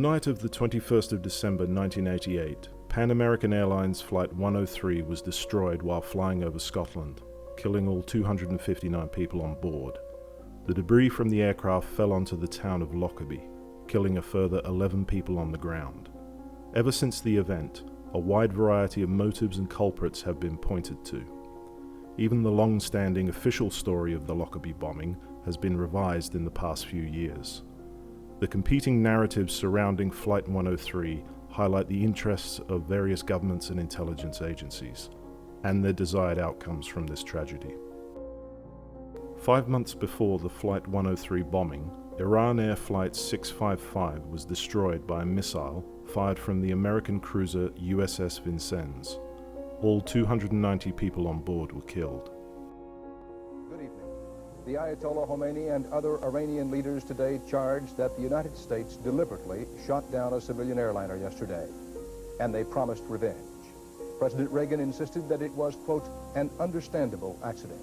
night of the 21st of December 1988, Pan American Airlines Flight 103 was destroyed while flying over Scotland, killing all 259 people on board. The debris from the aircraft fell onto the town of Lockerbie, killing a further 11 people on the ground. Ever since the event, a wide variety of motives and culprits have been pointed to. Even the long-standing official story of the Lockerbie bombing has been revised in the past few years. The competing narratives surrounding Flight 103 highlight the interests of various governments and intelligence agencies, and their desired outcomes from this tragedy. 5 months before the Flight 103 bombing, Iran Air Flight 655 was destroyed by a missile fired from the American cruiser USS Vincennes. All 290 people on board were killed. Good evening. The Ayatollah Khomeini and other Iranian leaders today charged that the United States deliberately shot down a civilian airliner yesterday, and they promised revenge. President Reagan insisted that it was, quote, an understandable accident.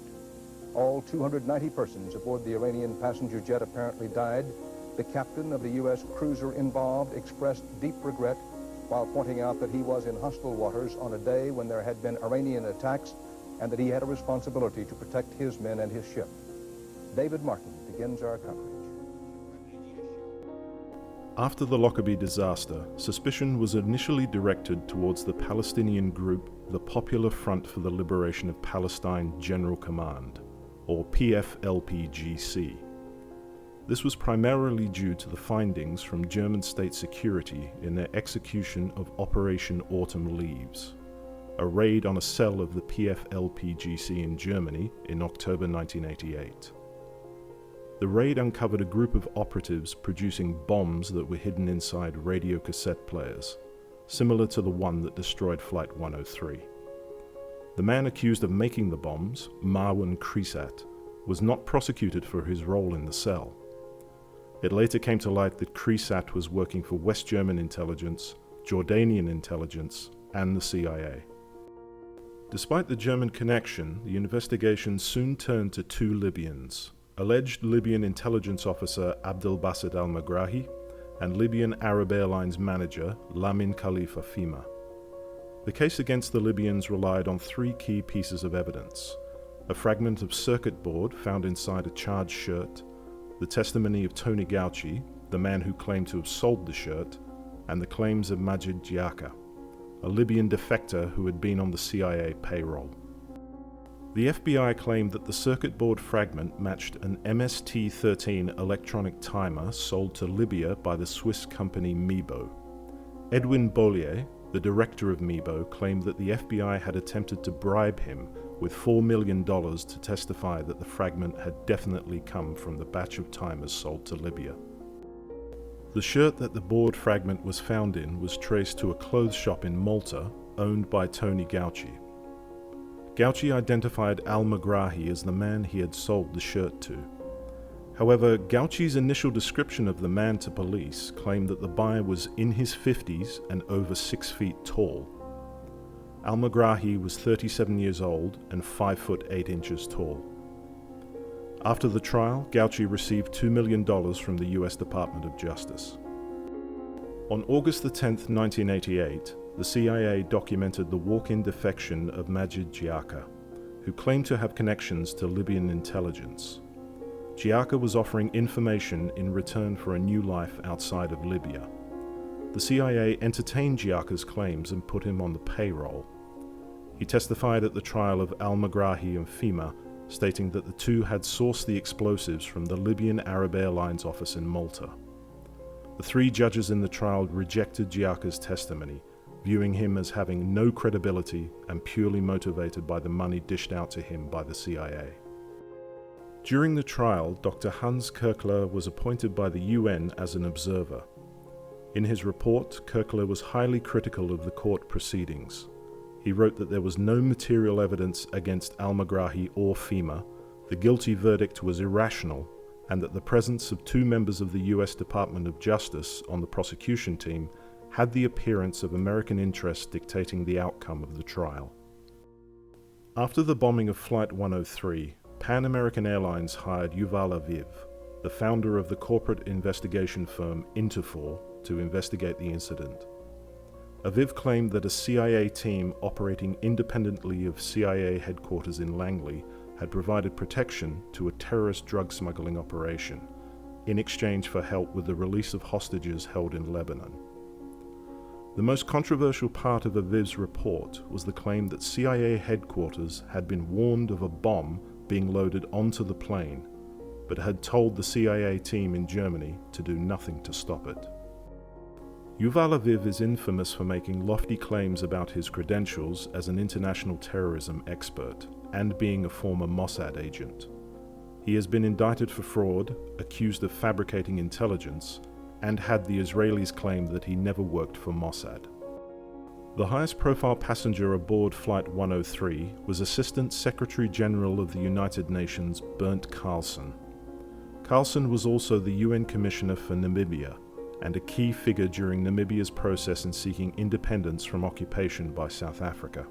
All 290 persons aboard the Iranian passenger jet apparently died. The captain of the U.S. cruiser involved expressed deep regret while pointing out that he was in hostile waters on a day when there had been Iranian attacks and that he had a responsibility to protect his men and his ship. David Martin begins our coverage. After the Lockerbie disaster, suspicion was initially directed towards the Palestinian group the Popular Front for the Liberation of Palestine General Command, or PFLP-GC. This was primarily due to the findings from German state security in their execution of Operation Autumn Leaves, a raid on a cell of the PFLP-GC in Germany in October 1988. The raid uncovered a group of operatives producing bombs that were hidden inside radio cassette players, similar to the one that destroyed Flight 103. The man accused of making the bombs, Marwan Kresat, was not prosecuted for his role in the cell. It later came to light that Kresat was working for West German intelligence, Jordanian intelligence, and the CIA. Despite the German connection, the investigation soon turned to two Libyans, alleged Libyan intelligence officer Abdelbaset al-Megrahi and Libyan Arab Airlines manager Lamin Khalifa Fhimah. The case against the Libyans relied on three key pieces of evidence: a fragment of circuit board found inside a charged shirt, the testimony of Tony Gauci, the man who claimed to have sold the shirt, and the claims of Majid Giaca, a Libyan defector who had been on the CIA payroll. The FBI claimed that the circuit board fragment matched an MST-13 electronic timer sold to Libya by the Swiss company Mebo. Edwin Bollier, the director of Mebo, claimed that the FBI had attempted to bribe him with $4 million to testify that the fragment had definitely come from the batch of timers sold to Libya. The shirt that the board fragment was found in was traced to a clothes shop in Malta owned by Tony Gauci. Gauci identified al-Megrahi as the man he had sold the shirt to. However, Gauci's initial description of the man to police claimed that the buyer was in his 50s and over 6 feet tall. Al-Megrahi was 37 years old and 5 foot 8 inches tall. After the trial, Gauci received $2 million from the US Department of Justice. On August 10, 1988, the CIA documented the walk-in defection of Majid Giaca, who claimed to have connections to Libyan intelligence. Giaca was offering information in return for a new life outside of Libya. The CIA entertained Giaca's claims and put him on the payroll. He testified at the trial of al-Megrahi and Fhimah, stating that the two had sourced the explosives from the Libyan Arab Airlines office in Malta. The three judges in the trial rejected Giaca's testimony, viewing him as having no credibility and purely motivated by the money dished out to him by the CIA. During the trial, Dr. Hans Kirchler was appointed by the UN as an observer. In his report, Kirchler was highly critical of the court proceedings. He wrote that there was no material evidence against al-Megrahi or Fhimah, the guilty verdict was irrational, and that the presence of two members of the US Department of Justice on the prosecution team had the appearance of American interests dictating the outcome of the trial. After the bombing of Flight 103, Pan American Airlines hired Yuval Aviv, the founder of the corporate investigation firm Interfor, to investigate the incident. Aviv claimed that a CIA team operating independently of CIA headquarters in Langley had provided protection to a terrorist drug smuggling operation in exchange for help with the release of hostages held in Lebanon. The most controversial part of Aviv's report was the claim that CIA headquarters had been warned of a bomb being loaded onto the plane, but had told the CIA team in Germany to do nothing to stop it. Yuval Aviv is infamous for making lofty claims about his credentials as an international terrorism expert and being a former Mossad agent. He has been indicted for fraud, accused of fabricating intelligence, and had the Israelis claim that he never worked for Mossad. The highest profile passenger aboard Flight 103 was Assistant Secretary General of the United Nations Bernd Carlson. Carlson was also the UN Commissioner for Namibia, and a key figure during Namibia's process in seeking independence from occupation by South Africa.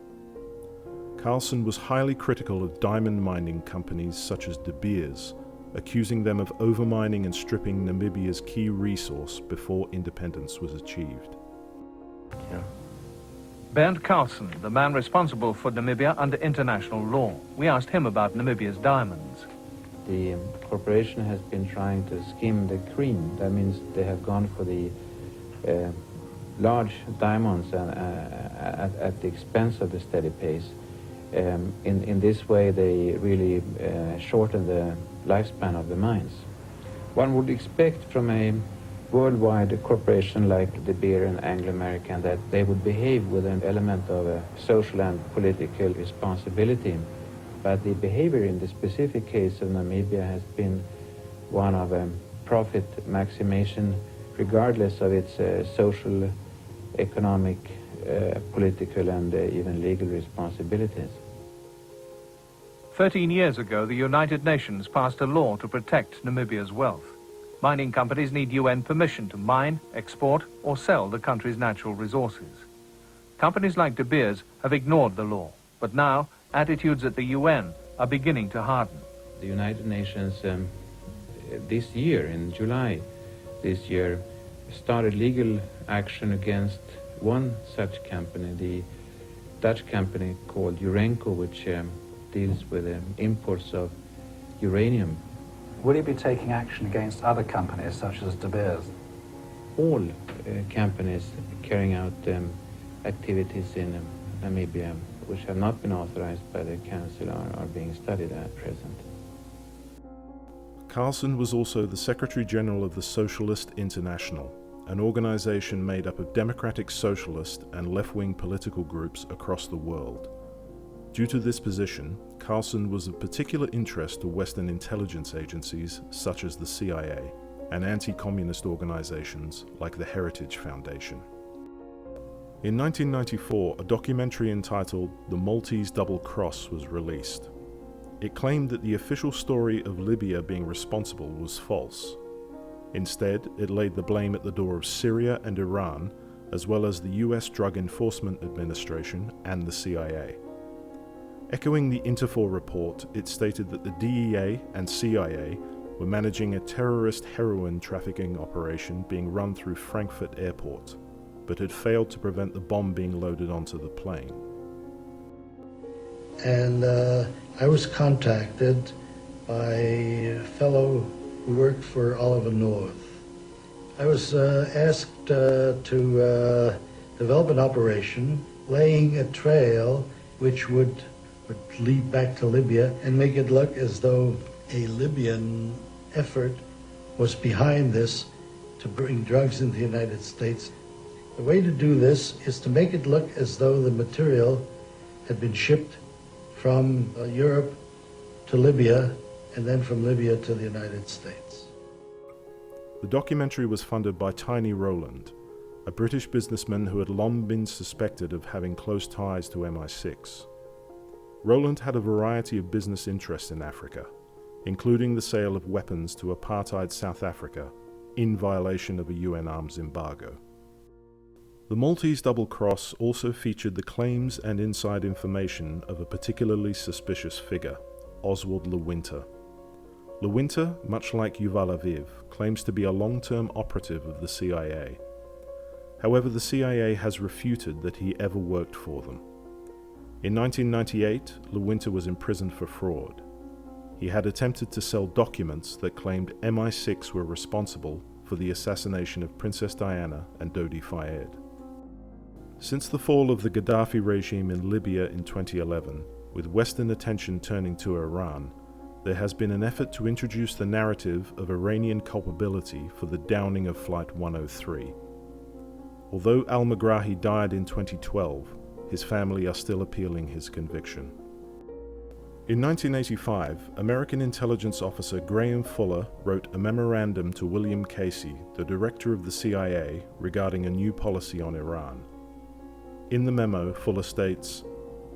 Carlson was highly critical of diamond mining companies such as De Beers, accusing them of overmining and stripping Namibia's key resource before independence was achieved. Yeah. Bernd Carlson, the man responsible for Namibia under international law. We asked him about Namibia's diamonds. The corporation has been trying to skim the cream. That means they have gone for the large diamonds at the expense of the steady pace. In this way, they really shorten the lifespan of the mines. One would expect from a worldwide corporation like De Beers and Anglo American that they would behave with an element of social and political responsibility. But the behavior in the specific case of Namibia has been one of profit maximization, regardless of its social, economic, political, and even legal responsibilities. 13 years ago, the United Nations passed a law to protect Namibia's wealth. Mining companies need UN permission to mine, export, or sell the country's natural resources. Companies like De Beers have ignored the law, but now attitudes at the UN are beginning to harden. The United Nations this year, in July this year, started legal action against one such company, the Dutch company called Urenco, which deals with imports of uranium. Will you be taking action against other companies such as De Beers? All companies carrying out activities in Namibia which have not been authorized by the Council are being studied at present. Carlson was also the Secretary General of the Socialist International, an organization made up of democratic socialist and left-wing political groups across the world. Due to this position, Carlson was of particular interest to Western intelligence agencies such as the CIA and anti-communist organizations like the Heritage Foundation. In 1994, a documentary entitled The Maltese Double Cross was released. It claimed that the official story of Libya being responsible was false. Instead, it laid the blame at the door of Syria and Iran, as well as the US Drug Enforcement Administration and the CIA. Echoing the Interpol report, it stated that the DEA and CIA were managing a terrorist heroin trafficking operation being run through Frankfurt Airport, but had failed to prevent the bomb being loaded onto the plane. And I was contacted by a fellow who worked for Oliver North. I was asked to develop an operation laying a trail which would lead back to Libya and make it look as though a Libyan effort was behind this to bring drugs into the United States. The way to do this is to make it look as though the material had been shipped from Europe to Libya and then from Libya to the United States. The documentary was funded by Tiny Rowland, a British businessman who had long been suspected of having close ties to MI6. Rowland had a variety of business interests in Africa, including the sale of weapons to apartheid South Africa in violation of a UN arms embargo. The Maltese Double Cross also featured the claims and inside information of a particularly suspicious figure, Oswald Lewinter. Lewinter, much like Yuval Aviv, claims to be a long-term operative of the CIA However, the CIA has refuted that he ever worked for them. In 1998, Lewinter was imprisoned for fraud. He had attempted to sell documents that claimed MI6 were responsible for the assassination of Princess Diana and Dodi Fayed. Since the fall of the Gaddafi regime in Libya in 2011, with Western attention turning to Iran, there has been an effort to introduce the narrative of Iranian culpability for the downing of Flight 103. Although al-Megrahi died in 2012, his family are still appealing his conviction. In 1985, American intelligence officer Graham Fuller wrote a memorandum to William Casey, the director of the CIA, regarding a new policy on Iran. In the memo, Fuller states,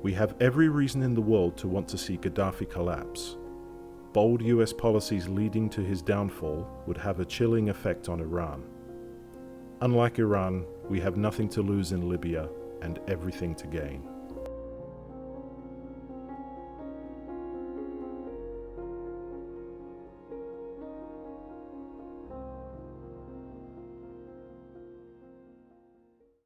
"We have every reason in the world to want to see Gaddafi collapse. Bold US policies leading to his downfall would have a chilling effect on Iran. Unlike Iran, we have nothing to lose in Libya and everything to gain."